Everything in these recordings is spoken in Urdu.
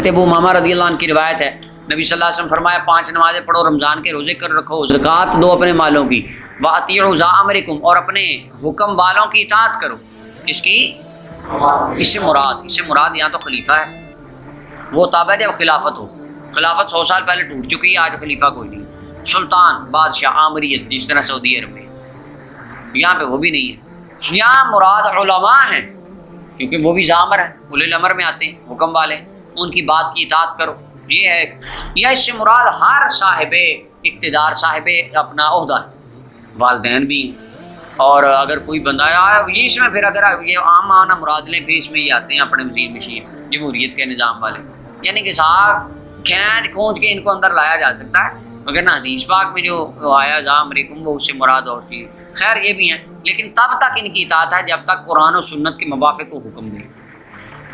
ابو امامہ رضی اللہ عنہ کی روایت ہے، نبی صلی اللہ علیہ وسلم فرمایا 5 نمازیں پڑھو، رمضان کے روزے کر رکھو، زکوٰۃ دو اپنے مالوں کی، وَأَطِيعُوا ذَا أَمْرِكُمْ اور اپنے حکم والوں کی اطاعت کرو۔ کس کی؟ اس سے مراد یہاں تو خلیفہ ہے، وہ تابع جب خلافت ہو، خلافت 100 سال پہلے ٹوٹ چکی ہے، آج خلیفہ کوئی نہیں، سلطان بادشاہ آمریت جس طرح سعودی عرب میں، یہاں پہ وہ بھی نہیں ہے، یہاں مراد علماء ہیں کیونکہ وہ بھی ذامر ہیں، اولی الامر میں آتے ہیں، حکم والے، ان کی بات کی اطاعت کرو، یہ ہے۔ یا اس سے مراد ہر صاحب اقتدار، صاحب اپنا عہدہ، والدین بھی ہیں، اور اگر کوئی بندہ یہ اس میں پھر اگر یہ عام معنی مراد لیں پھر اس میں یہ آتے ہیں اپنے وزیر مشیر جمہوریت کے نظام والے، یعنی کہ صاحب کھینچ کھونچ کے ان کو اندر لایا جا سکتا ہے، مگر نہ حدیث پاک میں جو آیا ذا امرکم وہ اس سے مراد اور چیز، خیر یہ بھی ہیں، لیکن تب تک ان کی اطاعت ہے جب تک قرآن و سنت کے موافق کو حکم دے،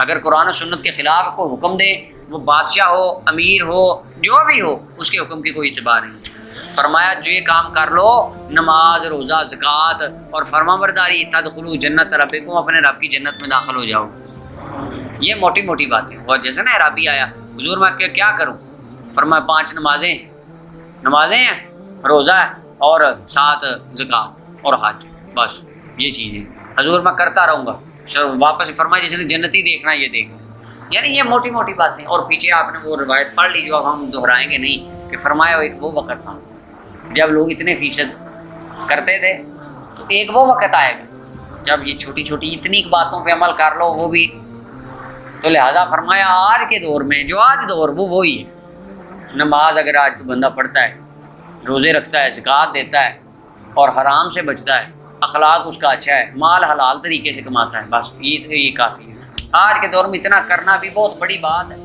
اگر قرآن و سنت کے خلاف کو حکم دے، وہ بادشاہ ہو، امیر ہو، جو بھی ہو، اس کے حکم کی کوئی اعتبار نہیں۔ فرمایا جو یہ کام کر لو، نماز، روزہ، زکوٰۃ اور فرما برداری، تدخلوا جنت ربکم، اپنے رب کی جنت میں داخل ہو جاؤ۔ یہ موٹی موٹی باتیں، اور جیسے نا عرابی آیا حضور میں کیا کروں، فرمایا 5 نمازیں ہیں، روزہ ہے، اور 7 زکوٰۃ اور حج، بس یہ چیزیں حضور میں کرتا رہوں گا۔ واپس فرمایا جس نے جنتی دیکھنا یہ دیکھنا، یعنی یہ موٹی موٹی باتیں۔ اور پیچھے آپ نے وہ روایت پڑھ لی جو اب ہم دہرائیں گے نہیں، کہ فرمایا ایک وہ وقت تھا جب لوگ اتنے فیصد کرتے تھے، تو ایک وہ وقت آئے گا جب یہ چھوٹی چھوٹی اتنی باتوں پہ عمل کر لو وہ بھی، تو لہذا فرمایا آج کے دور میں جو آج دور وہ وہی ہے، نماز اگر آج کو بندہ پڑھتا ہے، روزے رکھتا ہے، زکوٰۃ دیتا ہے، اور حرام سے بچتا ہے، اخلاق اس کا اچھا ہے، مال حلال طریقے سے کماتا ہے، بس یہ کافی ہے۔ آج کے دور میں اتنا کرنا بھی بہت بڑی بات ہے۔